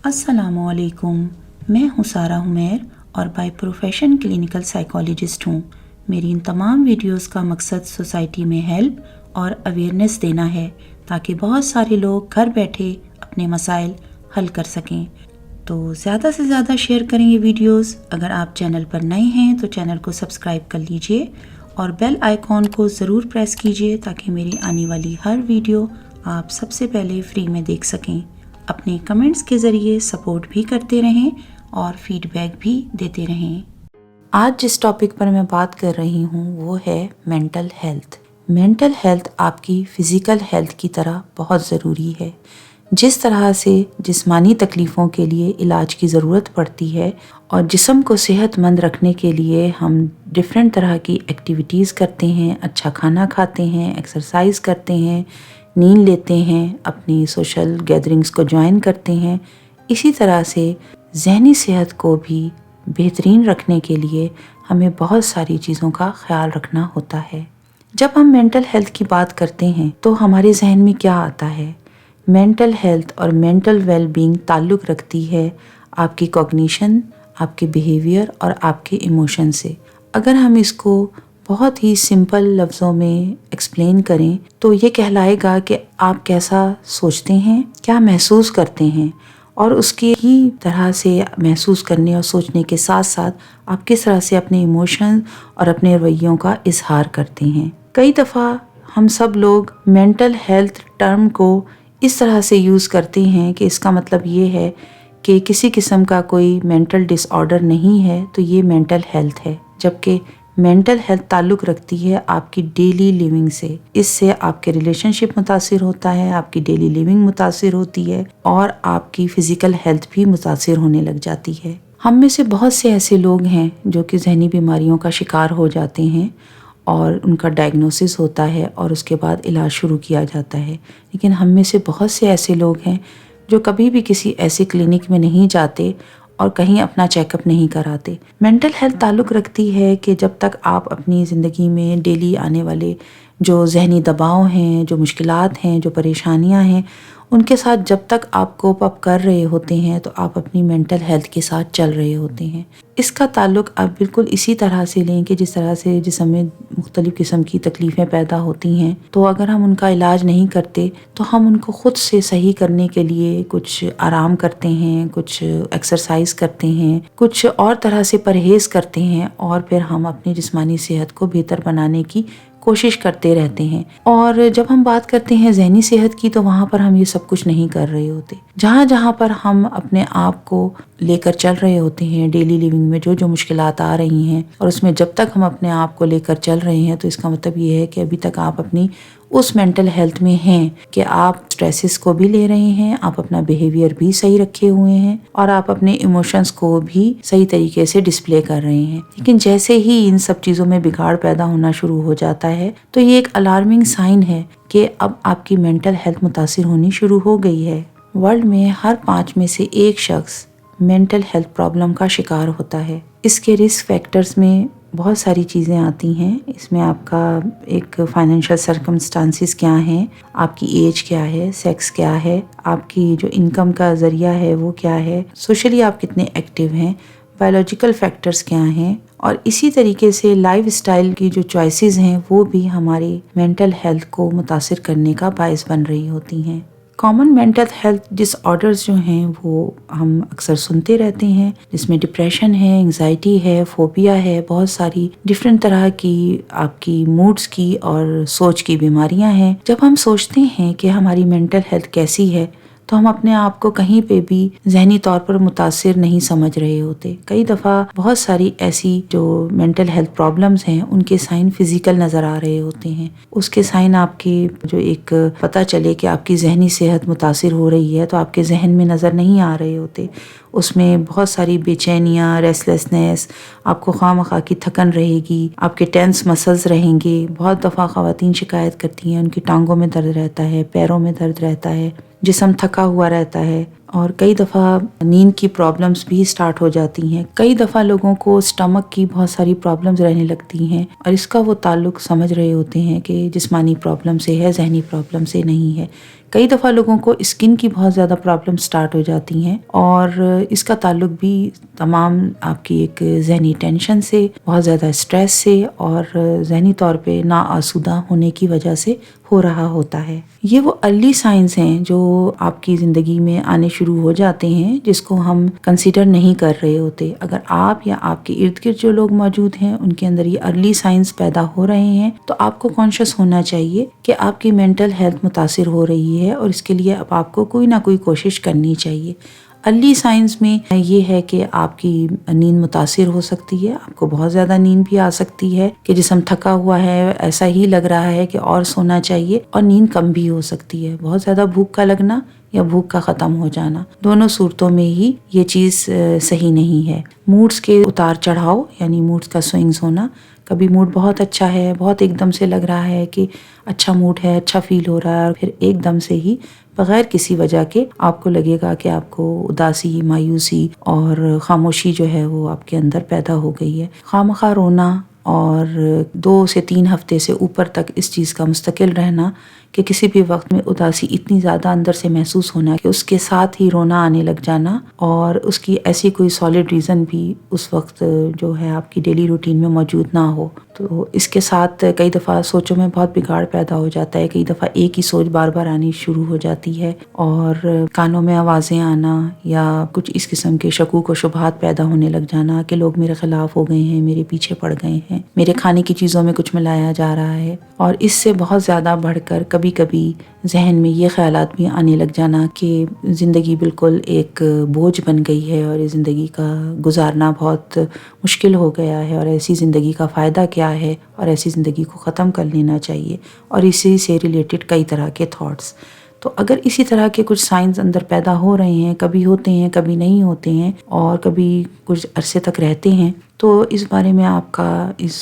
السلام علیکم، میں ہوں سارہ حمیر اور بائی پروفیشن کلینکل سائیکالوجسٹ ہوں۔ میری ان تمام ویڈیوز کا مقصد سوسائٹی میں ہیلپ اور اویئرنیس دینا ہے تاکہ بہت سارے لوگ گھر بیٹھے اپنے مسائل حل کر سکیں۔ تو زیادہ سے زیادہ شیئر کریں یہ ویڈیوز۔ اگر آپ چینل پر نئے ہیں تو چینل کو سبسکرائب کر لیجئے اور بیل آئیکن کو ضرور پریس کیجئے تاکہ میری آنے والی ہر ویڈیو آپ سب سے پہلے فری میں دیکھ سکیں۔ اپنے کمنٹس کے ذریعے سپورٹ بھی کرتے رہیں اور فیڈ بیک بھی دیتے رہیں۔ آج جس ٹاپک پر میں بات کر رہی ہوں وہ ہے مینٹل ہیلتھ۔ مینٹل ہیلتھ آپ کی فزیکل ہیلتھ کی طرح بہت ضروری ہے۔ جس طرح سے جسمانی تکلیفوں کے لیے علاج کی ضرورت پڑتی ہے اور جسم کو صحت مند رکھنے کے لیے ہم ڈفرینٹ طرح کی ایکٹیویٹیز کرتے ہیں، اچھا کھانا کھاتے ہیں، ایکسرسائز کرتے ہیں، نیند لیتے ہیں، اپنی سوشل گیدرنگز کو جوائن کرتے ہیں، اسی طرح سے ذہنی صحت کو بھی بہترین رکھنے کے لیے ہمیں بہت ساری چیزوں کا خیال رکھنا ہوتا ہے۔ جب ہم مینٹل ہیلتھ کی بات کرتے ہیں تو ہمارے ذہن میں کیا آتا ہے؟ مینٹل ہیلتھ اور مینٹل ویل بینگ تعلق رکھتی ہے آپ کی کوگنیشن، آپ کے بیہیویئر اور آپ کے ایموشن سے۔ اگر ہم اس کو بہت ہی سمپل لفظوں میں ایکسپلین کریں تو یہ کہلائے گا کہ آپ کیسا سوچتے ہیں، کیا محسوس کرتے ہیں، اور اس کی ہی طرح سے محسوس کرنے اور سوچنے کے ساتھ ساتھ آپ کس طرح سے اپنے ایموشن اور اپنے رویوں کا اظہار کرتے ہیں۔ کئی دفعہ ہم سب لوگ مینٹل ہیلتھ ٹرم کو اس طرح سے یوز کرتے ہیں کہ اس کا مطلب یہ ہے کہ کسی قسم کا کوئی مینٹل ڈس آرڈر نہیں ہے تو یہ مینٹل ہیلتھ ہے، جبکہ مینٹل ہیلتھ تعلق رکھتی ہے آپ کی ڈیلی لیونگ سے۔ اس سے آپ کے ریلیشن شپ متاثر ہوتا ہے، آپ کی ڈیلی لیونگ متاثر ہوتی ہے اور آپ کی فزیکل ہیلتھ بھی متاثر ہونے لگ جاتی ہے۔ ہم میں سے بہت سے ایسے لوگ ہیں جو کہ ذہنی بیماریوں کا شکار ہو جاتے ہیں اور ان کا ڈائگنوسس ہوتا ہے اور اس کے بعد علاج شروع کیا جاتا ہے، لیکن ہم میں سے بہت سے ایسے لوگ ہیں جو کبھی بھی کسی ایسے کلینک میں نہیں جاتے اور کہیں اپنا چیک اپ نہیں کراتے۔ مینٹل ہیلتھ تعلق رکھتی ہے کہ جب تک آپ اپنی زندگی میں ڈیلی آنے والے جو ذہنی دباؤ ہیں، جو مشکلات ہیں، جو پریشانیاں ہیں، ان کے ساتھ جب تک آپ کوپ اپ کر رہے ہوتے ہیں تو آپ اپنی مینٹل ہیلتھ کے ساتھ چل رہے ہوتے ہیں۔ اس کا تعلق آپ بالکل اسی طرح سے لیں کہ جس طرح سے جسم میں مختلف قسم کی تکلیفیں پیدا ہوتی ہیں تو اگر ہم ان کا علاج نہیں کرتے تو ہم ان کو خود سے صحیح کرنے کے لیے کچھ آرام کرتے ہیں، کچھ ایکسرسائز کرتے ہیں، کچھ اور طرح سے پرہیز کرتے ہیں اور پھر ہم اپنی جسمانی صحت کو بہتر بنانے کی کوشش کرتے رہتے ہیں۔ اور جب ہم بات کرتے ہیں ذہنی صحت کی تو وہاں پر ہم یہ سب کچھ نہیں کر رہے ہوتے۔ جہاں جہاں پر ہم اپنے آپ کو لے کر چل رہے ہوتے ہیں ڈیلی لیونگ میں جو مشکلات آ رہی ہیں اور اس میں جب تک ہم اپنے آپ کو لے کر چل رہے ہیں تو اس کا مطلب یہ ہے کہ ابھی تک آپ اپنی اس مینٹل ہیلتھ میں ہیں کہ آپ سٹریسز کو بھی لے رہے ہیں، آپ اپنا بیہیویئر بھی صحیح رکھے ہوئے ہیں اور آپ اپنے ایموشنز کو بھی صحیح طریقے سے ڈسپلے کر رہے ہیں۔ لیکن جیسے ہی ان سب چیزوں میں بگاڑ پیدا ہونا شروع ہو جاتا ہے تو یہ ایک الارمنگ سائن ہے کہ اب آپ کی مینٹل ہیلتھ متاثر ہونی شروع ہو گئی ہے۔ ورلڈ میں ہر 5 میں سے ایک شخص مینٹل ہیلتھ پرابلم کا شکار ہوتا ہے۔ اس کے رسک فیکٹرز میں بہت ساری چیزیں آتی ہیں۔ اس میں آپ کا ایک فائنینشیل سرکمسٹانسز کیا ہیں، آپ کی ایج کیا ہے، سیکس کیا ہے، آپ کی جو انکم کا ذریعہ ہے وہ کیا ہے، سوشلی آپ کتنے ایکٹیو ہیں، بایولوجیکل فیکٹرز کیا ہیں، اور اسی طریقے سے لائف اسٹائل کی جو چوائسیز ہیں وہ بھی ہماری مینٹل ہیلتھ کو متاثر کرنے کا باعث بن رہی ہوتی ہیں۔ کامن مینٹل ہیلتھ ڈس آرڈرز جو ہیں وہ ہم اکثر سنتے رہتے ہیں، جس میں ڈپریشن ہے، انگزائٹی ہے، فوبیا ہے، بہت ساری ڈفرینٹ طرح کی آپ کی موڈز کی اور سوچ کی بیماریاں ہیں۔ جب ہم سوچتے ہیں کہ ہماری مینٹل ہیلتھ کیسی ہے تو ہم اپنے آپ کو کہیں پہ بھی ذہنی طور پر متاثر نہیں سمجھ رہے ہوتے۔ کئی دفعہ بہت ساری ایسی جو مینٹل ہیلتھ پرابلمز ہیں ان کے سائن فزیکل نظر آ رہے ہوتے ہیں۔ اس کے سائن آپ کے جو ایک پتہ چلے کہ آپ کی ذہنی صحت متاثر ہو رہی ہے تو آپ کے ذہن میں نظر نہیں آ رہے ہوتے۔ اس میں بہت ساری بے چینیاں، ریسلیسنس، آپ کو خواہ مخواہ کی تھکن رہے گی، آپ کے ٹینس مسلز رہیں گے۔ بہت دفعہ خواتین شکایت کرتی ہیں ان کی ٹانگوں میں درد رہتا ہے، پیروں میں درد رہتا ہے، جسم تھکا ہوا رہتا ہے، اور کئی دفعہ نیند کی پرابلمز بھی سٹارٹ ہو جاتی ہیں۔ کئی دفعہ لوگوں کو سٹمک کی بہت ساری پرابلمز رہنے لگتی ہیں اور اس کا وہ تعلق سمجھ رہے ہوتے ہیں کہ جسمانی پرابلم سے ہے، ذہنی پرابلم سے نہیں ہے، کئی دفعہ لوگوں کو اسکن کی بہت زیادہ پرابلم سٹارٹ ہو جاتی ہیں اور اس کا تعلق بھی تمام آپ کی ایک ذہنی ٹینشن سے، بہت زیادہ اسٹریس سے اور ذہنی طور پہ ناآسودہ ہونے کی وجہ سے ہو رہا ہوتا ہے۔ یہ وہ ارلی سائنز ہیں جو آپ کی زندگی میں آنے شروع ہو جاتے ہیں جس کو ہم کنسیڈر نہیں کر رہے ہوتے۔ اگر آپ یا آپ کے ارد گرد جو لوگ موجود ہیں ان کے اندر یہ ارلی سائنز پیدا ہو رہے ہیں تو آپ کو کانشیس ہونا چاہیے کہ آپ کی مینٹل ہیلتھ متاثر ہو رہی ہے اور اس کے لیے اب آپ کو کوئی نہ کوئی کوشش کرنی چاہیے۔ ارلی سائنز میں یہ ہے کہ آپ کی نیند متاثر ہو سکتی ہے، آپ کو بہت زیادہ نیند بھی آ سکتی ہے کہ جسم تھکا ہوا ہے، ایسا ہی لگ رہا ہے کہ اور سونا چاہیے، اور نیند کم بھی ہو سکتی ہے، بہت زیادہ بھوک کا لگنا یا بھوک کا ختم ہو جانا، دونوں صورتوں میں ہی یہ چیز صحیح نہیں ہے۔ موڈز کے اتار چڑھاؤ یعنی موڈز کا سوئنگز ہونا، کبھی موڈ بہت اچھا ہے، بہت ایک دم سے لگ رہا ہے کہ اچھا موڈ ہے، اچھا فیل ہو رہا ہے، اور پھر ایک دم سے ہی بغیر کسی وجہ کے آپ کو لگے گا کہ آپ کو اداسی، مایوسی اور خاموشی جو ہے وہ آپ کے اندر پیدا ہو گئی ہے۔ خواہ رونا اور 2 سے 3 ہفتے سے اوپر تک اس چیز کا مستقل رہنا کہ کسی بھی وقت میں اداسی اتنی زیادہ اندر سے محسوس ہونا کہ اس کے ساتھ ہی رونا آنے لگ جانا، اور اس کی ایسی کوئی سالڈ ریزن بھی اس وقت جو ہے آپ کی ڈیلی روٹین میں موجود نہ ہو، تو اس کے ساتھ کئی دفعہ سوچوں میں بہت بگاڑ پیدا ہو جاتا ہے، کئی دفعہ ایک ہی سوچ بار بار آنی شروع ہو جاتی ہے، اور کانوں میں آوازیں آنا یا کچھ اس قسم کے شکوک و شبہات پیدا ہونے لگ جانا کہ لوگ میرے خلاف ہو گئے ہیں، میرے پیچھے پڑ گئے ہیں، میرے کھانے کی چیزوں میں کچھ ملایا جا رہا ہے، اور اس سے بہت زیادہ بڑھ کر کبھی کبھی ذہن میں یہ خیالات بھی آنے لگ جانا کہ زندگی بالکل ایک بوجھ بن گئی ہے اور یہ زندگی کا گزارنا بہت مشکل ہو گیا ہے، اور ایسی زندگی کا فائدہ کیا ہے، اور ایسی زندگی کو ختم کر لینا چاہیے، اور اسی سے ریلیٹڈ کئی طرح کے تھاٹس۔ تو اگر اسی طرح کے کچھ سائنز اندر پیدا ہو رہے ہیں، کبھی ہوتے ہیں کبھی نہیں ہوتے ہیں، اور کبھی کچھ عرصے تک رہتے ہیں، تو اس بارے میں آپ کا اس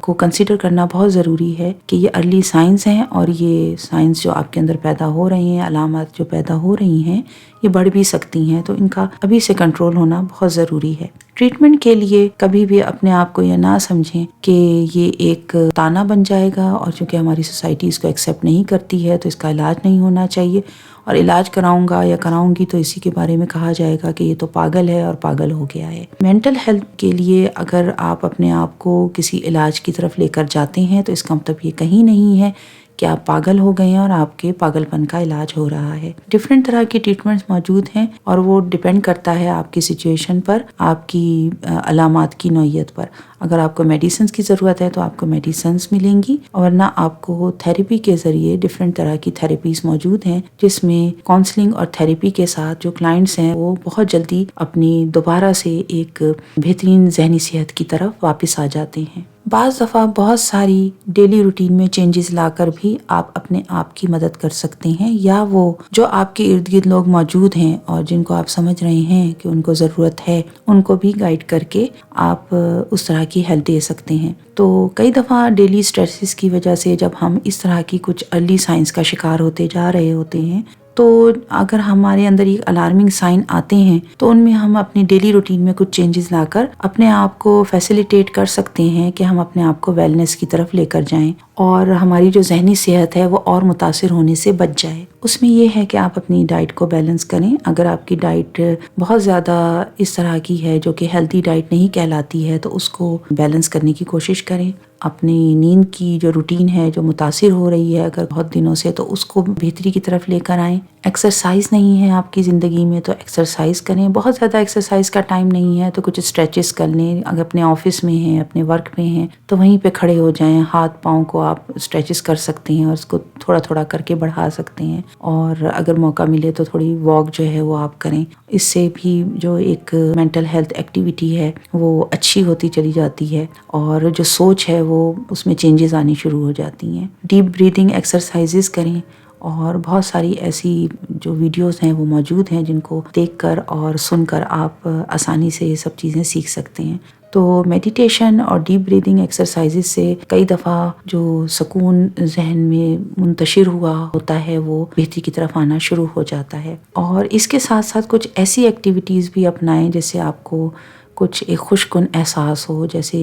کو کنسیڈر کرنا بہت ضروری ہے کہ یہ ارلی سائنز ہیں، اور یہ سائنز جو آپ کے اندر پیدا ہو رہے ہیں، علامات جو پیدا ہو رہی ہیں، یہ بڑھ بھی سکتی ہیں، تو ان کا ابھی سے کنٹرول ہونا بہت ضروری ہے۔ ٹریٹمنٹ کے لیے کبھی بھی اپنے آپ کو یہ نہ سمجھیں کہ یہ ایک تانا بن جائے گا، اور چونکہ ہماری سوسائٹی اس کو ایکسیپٹ نہیں کرتی ہے تو اس کا علاج نہیں ہونا چاہیے، اور علاج کراؤں گا یا کراؤں گی تو اسی کے بارے میں کہا جائے گا کہ یہ تو پاگل ہے اور پاگل ہو گیا ہے۔ مینٹل ہیلتھ کے لیے اگر آپ اپنے آپ کو کسی علاج کی طرف لے کر جاتے ہیں تو اس کا مطلب یہ کہیں نہیں ہے کہ آپ پاگل ہو گئے ہیں اور آپ کے پاگل پن کا علاج ہو رہا ہے۔ ڈفرینٹ طرح کی ٹریٹمنٹس موجود ہیں، اور وہ ڈیپینڈ کرتا ہے آپ کی سچویشن پر، آپ کی علامات کی نوعیت پر۔ اگر آپ کو میڈیسنز کی ضرورت ہے تو آپ کو میڈیسنز ملیں گی، ورنہ آپ کو تھیراپی کے ذریعے ڈفرینٹ طرح کی تھیراپیز موجود ہیں جس میں کاؤنسلنگ اور تھیراپی کے ساتھ جو کلائنٹس ہیں وہ بہت جلدی اپنی دوبارہ سے ایک بہترین ذہنی صحت کی طرف واپس آ جاتے ہیں۔ بعض دفعہ بہت ساری ڈیلی روٹین میں چینجز لا کر بھی آپ اپنے آپ کی مدد کر سکتے ہیں، یا وہ جو آپ کے ارد گرد لوگ موجود ہیں اور جن کو آپ سمجھ رہے ہیں کہ ان کو ضرورت ہے، ان کو بھی گائیڈ کر کے آپ اس طرح کی ہیلپ دے سکتے ہیں۔ تو کئی دفعہ ڈیلی سٹریسز کی وجہ سے جب ہم اس طرح کی کچھ ارلی سائنز کا شکار ہوتے جا رہے ہوتے ہیں، تو اگر ہمارے اندر یہ الارمنگ سائن آتے ہیں تو ان میں ہم اپنی ڈیلی روٹین میں کچھ چینجز لا کر اپنے آپ کو فیسیلیٹیٹ کر سکتے ہیں کہ ہم اپنے آپ کو ویلنس کی طرف لے کر جائیں، اور ہماری جو ذہنی صحت ہے وہ اور متاثر ہونے سے بچ جائے۔ اس میں یہ ہے کہ آپ اپنی ڈائٹ کو بیلنس کریں۔ اگر آپ کی ڈائٹ بہت زیادہ اس طرح کی ہے جو کہ ہیلتھی ڈائٹ نہیں کہلاتی ہے تو اس کو بیلنس کرنے کی کوشش کریں۔ اپنی نیند کی جو روٹین ہے جو متاثر ہو رہی ہے اگر بہت دنوں سے، تو اس کو بہتری کی طرف لے کر آئیں۔ ایکسرسائز نہیں ہے آپ کی زندگی میں تو ایکسرسائز کریں، بہت زیادہ ایکسرسائز کا ٹائم نہیں ہے تو کچھ اسٹریچز کر لیں۔ اگر اپنے آفس میں ہیں، اپنے ورک میں ہیں تو وہیں پہ کھڑے ہو جائیں، ہاتھ پاؤں کو آپ اسٹریچز کر سکتے ہیں اور اس کو تھوڑا تھوڑا کر کے بڑھا سکتے ہیں، اور اگر موقع ملے تو تھوڑی واک جو ہے وہ آپ کریں۔ اس سے بھی جو ایک مینٹل ہیلتھ ایکٹیویٹی ہے وہ اچھی ہوتی چلی جاتی ہے، اور جو سوچ ہے وہ اس میں چینجز آنی شروع ہو جاتی ہیں۔ ڈیپ بریدنگ ایکسرسائزز کریں، اور بہت ساری ایسی جو ویڈیوز ہیں وہ موجود ہیں جن کو دیکھ کر اور سن کر آپ آسانی سے یہ سب چیزیں سیکھ سکتے ہیں۔ تو میڈیٹیشن اور ڈیپ بریدنگ ایکسرسائزز سے کئی دفعہ جو سکون ذہن میں منتشر ہوا ہوتا ہے وہ بہتری کی طرف آنا شروع ہو جاتا ہے۔ اور اس کے ساتھ ساتھ کچھ ایسی ایکٹیویٹیز بھی اپنائیں جیسے آپ کو کچھ ایک خوشکن احساس ہو. جیسے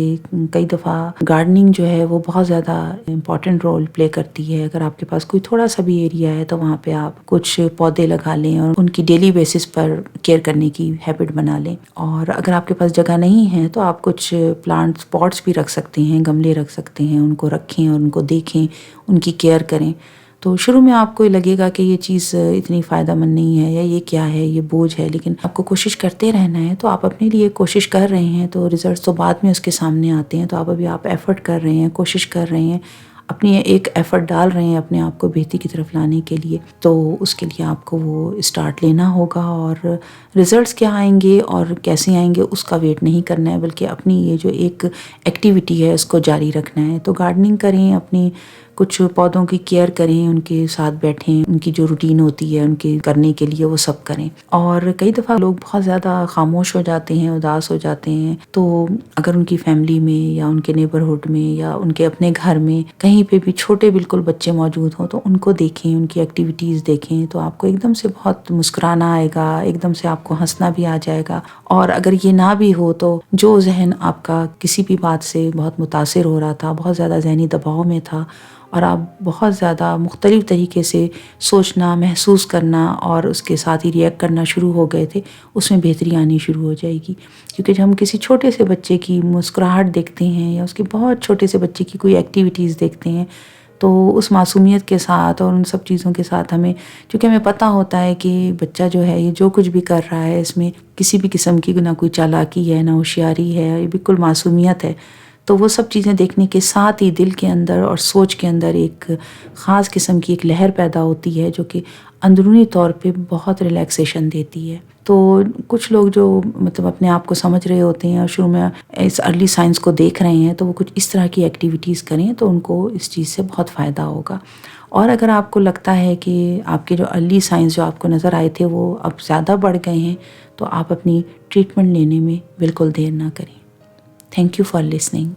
کئی دفعہ گارڈننگ جو ہے وہ بہت زیادہ امپورٹنٹ رول پلے کرتی ہے. اگر آپ کے پاس کوئی تھوڑا سا بھی ایریا ہے تو وہاں پہ آپ کچھ پودے لگا لیں اور ان کی ڈیلی بیسس پر کیئر کرنے کی ہیبٹ بنا لیں. اور اگر آپ کے پاس جگہ نہیں ہے تو آپ کچھ پلانٹس پاٹس بھی رکھ سکتے ہیں، گملے رکھ سکتے ہیں، ان کو رکھیں اور ان کو دیکھیں، ان کی کیئر کریں. تو شروع میں آپ کو لگے گا کہ یہ چیز اتنی فائدہ مند نہیں ہے یا یہ کیا ہے، یہ بوجھ ہے، لیکن آپ کو کوشش کرتے رہنا ہے. تو آپ اپنے لیے کوشش کر رہے ہیں تو ریزلٹس تو بعد میں اس کے سامنے آتے ہیں. تو آپ ایفرٹ کر رہے ہیں، کوشش کر رہے ہیں، اپنی ایک ایفرٹ ڈال رہے ہیں اپنے آپ کو بہتری کی طرف لانے کے لیے. تو اس کے لیے آپ کو وہ اسٹارٹ لینا ہوگا، اور ریزلٹس کیا آئیں گے اور کیسے آئیں گے اس کا ویٹ نہیں کرنا ہے، بلکہ اپنی یہ جو ایک ایکٹیویٹی ہے اس کو جاری رکھنا ہے. تو گارڈننگ کریں، اپنی کچھ پودوں کی کیئر کریں، ان کے ساتھ بیٹھیں، ان کی جو روٹین ہوتی ہے ان کے کرنے کے لیے وہ سب کریں. اور کئی دفعہ لوگ بہت زیادہ خاموش ہو جاتے ہیں، اداس ہو جاتے ہیں. تو اگر ان کی فیملی میں یا ان کے نیبرہڈ میں یا ان کے اپنے گھر میں کہیں پہ بھی چھوٹے بالکل بچے موجود ہوں تو ان کو دیکھیں، ان کی ایکٹیویٹیز دیکھیں، تو آپ کو ایک دم سے بہت مسکرانا آئے گا، ایک دم سے آپ کو ہنسنا بھی آ جائے گا. اور اگر یہ نہ بھی ہو تو جو ذہن آپ کا کسی بھی بات سے بہت متاثر ہو رہا تھا، بہت زیادہ ذہنی دباؤ میں تھا، اور آپ بہت زیادہ مختلف طریقے سے سوچنا، محسوس کرنا اور اس کے ساتھ ہی ریئیکٹ کرنا شروع ہو گئے تھے، اس میں بہتری آنی شروع ہو جائے گی. کیونکہ جب ہم کسی چھوٹے سے بچے کی مسکراہٹ دیکھتے ہیں یا اس کے بہت چھوٹے سے بچے کی کوئی ایکٹیویٹیز دیکھتے ہیں تو اس معصومیت کے ساتھ اور ان سب چیزوں کے ساتھ چونکہ ہمیں پتہ ہوتا ہے کہ بچہ جو ہے یہ جو کچھ بھی کر رہا ہے اس میں کسی بھی قسم کی نہ کوئی چالاکی ہے، نہ ہوشیاری ہے، یہ بالکل معصومیت ہے. تو وہ سب چیزیں دیکھنے کے ساتھ ہی دل کے اندر اور سوچ کے اندر ایک خاص قسم کی ایک لہر پیدا ہوتی ہے جو کہ اندرونی طور پہ بہت ریلیکسیشن دیتی ہے. تو کچھ لوگ جو اپنے آپ کو سمجھ رہے ہوتے ہیں اور شروع میں اس ارلی سائنس کو دیکھ رہے ہیں تو وہ کچھ اس طرح کی ایکٹیویٹیز کریں تو ان کو اس چیز سے بہت فائدہ ہوگا. اور اگر آپ کو لگتا ہے کہ آپ کے جو ارلی سائنس جو آپ کو نظر آئے تھے وہ اب زیادہ بڑھ گئے ہیں تو آپ اپنی ٹریٹمنٹ لینے میں بالکل دیر نہ کریں. Thank you for listening.